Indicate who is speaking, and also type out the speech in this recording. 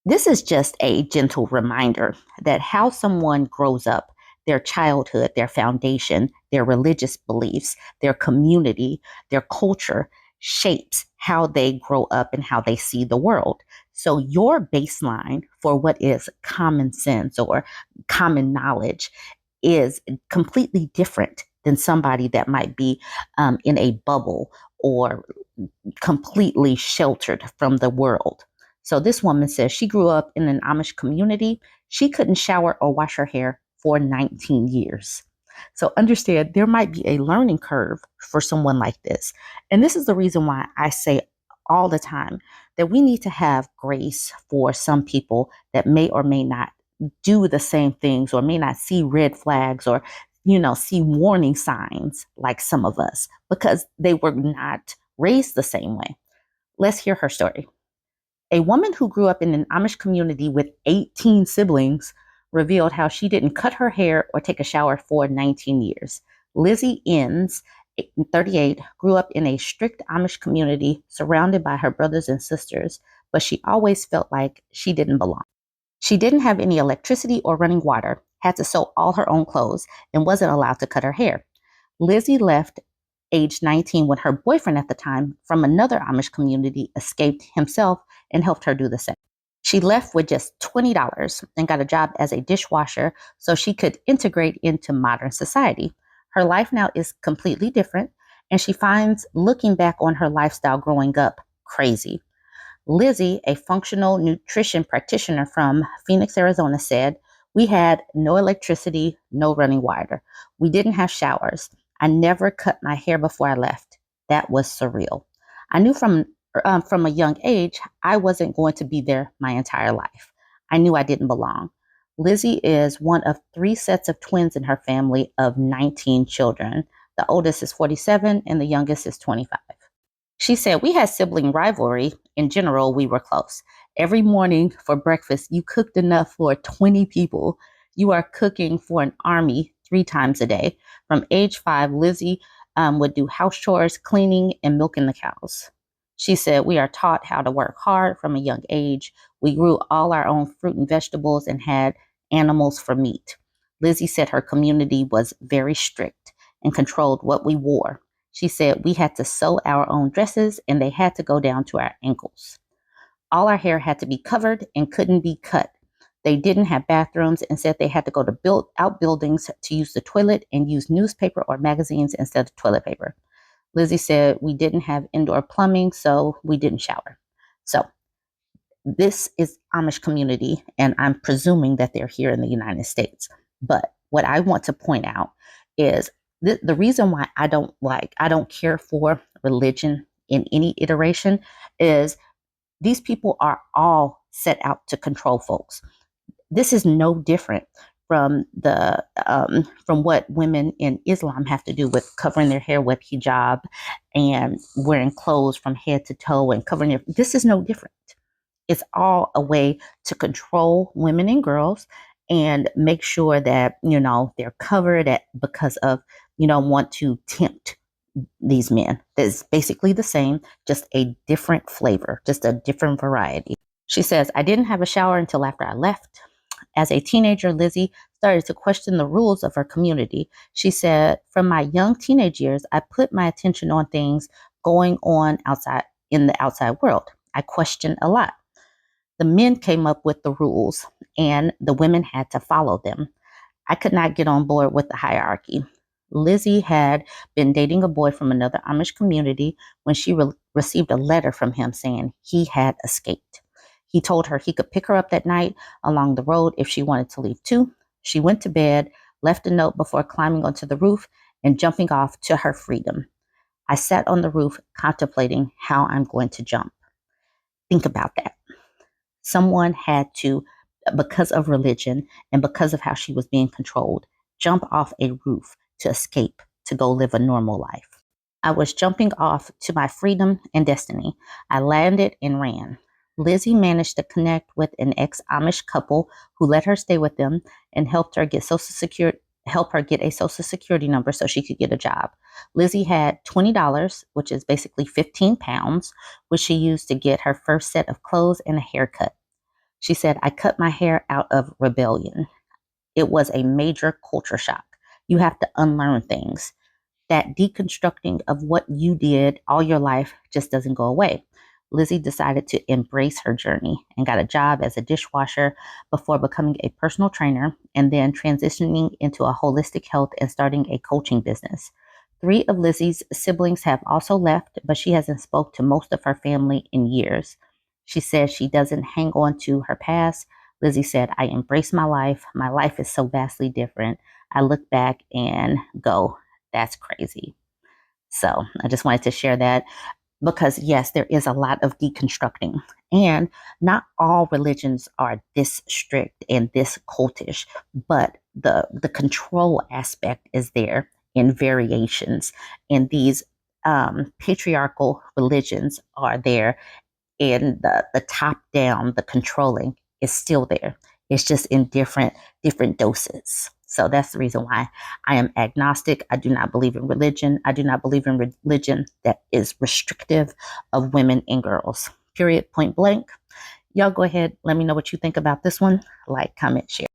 Speaker 1: This is just a gentle reminder that how someone grows up, their childhood, their foundation, their religious beliefs, their community, their culture shapes how they grow up and how they see the world. So, your baseline for what is common sense or common knowledge is completely different than somebody that might be in a bubble or completely sheltered from the world. So this woman says she grew up in an Amish community. She couldn't shower or wash her hair for 19 years. So understand there might be a learning curve for someone like this. And this is the reason why I say all the time that we need to have grace for some people that may or may not do the same things or may not see red flags or see warning signs like some of us because they were not raised the same way. Let's hear her story. A woman who grew up in an Amish community with 18 siblings revealed how she didn't cut her hair or take a shower for 19 years. Lizzie Inns, 38, grew up in a strict Amish community surrounded by her brothers and sisters, but she always felt like she didn't belong. She didn't have any electricity or running water, had to sew all her own clothes, and wasn't allowed to cut her hair. Lizzie left age 19 when her boyfriend at the time from another Amish community escaped himself and helped her do the same. She left with just $20 and got a job as a dishwasher so she could integrate into modern society. Her life now is completely different, and she finds looking back on her lifestyle growing up crazy. Lizzie, a functional nutrition practitioner from Phoenix, Arizona, said, "We had no electricity, no running water. We didn't have showers. I never cut my hair before I left. That was surreal. I knew from a young age I wasn't going to be there my entire life. I knew I didn't belong." Lizzie is one of three sets of twins in her family of 19 children. The oldest is 47 and the youngest is 25. She said, "We had sibling rivalry. In general, we were close. Every morning for breakfast, you cooked enough for 20 people. You are cooking for an army 3 times a day. From age 5, Lizzie would do house chores, cleaning, and milking the cows." She said, "We are taught how to work hard from a young age. We grew all our own fruit and vegetables and had animals for meat." Lizzie said her community was very strict and controlled what we wore. She said, "We had to sew our own dresses and they had to go down to our ankles. All our hair had to be covered and couldn't be cut. They didn't have bathrooms and said they had to go to outbuildings to use the toilet and use newspaper or magazines instead of toilet paper." Lizzie said, "We didn't have indoor plumbing, so we didn't shower." So this is Amish community, and I'm presuming that they're here in the United States. But what I want to point out is the reason why I don't care for religion in any iteration is these people are all set out to control folks. This is no different from what women in Islam have to do with covering their hair with hijab and wearing clothes from head to toe and covering their. This is no different. It's all a way to control women and girls and make sure that, they're covered because of, want to tempt these men. It's basically the same, just a different flavor, just a different variety. She says, "I didn't have a shower until after I left. As a teenager, Lizzie started to question the rules of her community. She said, from my young teenage years, I put my attention on things going on outside in the outside world. I questioned a lot. The men came up with the rules and the women had to follow them. I could not get on board with the hierarchy." Lizzie had been dating a boy from another Amish community when she received a letter from him saying he had escaped. He told her he could pick her up that night along the road if she wanted to leave too. She went to bed, left a note before climbing onto the roof and jumping off to her freedom. "I sat on the roof contemplating how I'm going to jump." Think about that. Someone had to, because of religion and because of how she was being controlled, jump off a roof to escape, to go live a normal life. "I was jumping off to my freedom and destiny. I landed and ran." Lizzie managed to connect with an ex-Amish couple who let her stay with them and helped her get help her get a social security number so she could get a job. Lizzie had $20, which is basically 15 pounds, which she used to get her first set of clothes and a haircut. She said, I cut my hair out of rebellion. It was a major culture shock. You have to unlearn things. That deconstructing of what you did all your life just doesn't go away. Lizzie decided to embrace her journey and got a job as a dishwasher before becoming a personal trainer and then transitioning into a holistic health and starting a coaching business. Three of Lizzie's siblings have also left, but she hasn't spoke to most of her family in years. She says she doesn't hang on to her past. Lizzie said, I embrace my life. My life is so vastly different. I look back and go, that's crazy. So I just wanted to share that because, yes, there is a lot of deconstructing, and not all religions are this strict and this cultish, but the control aspect is there in variations, and these patriarchal religions are there, and the top down, the controlling is still there. It's just in different doses. So that's the reason why I am agnostic. I do not believe in religion. I do not believe in religion that is restrictive of women and girls. Period. Point blank. Y'all go ahead. Let me know what you think about this one. Like, comment, share.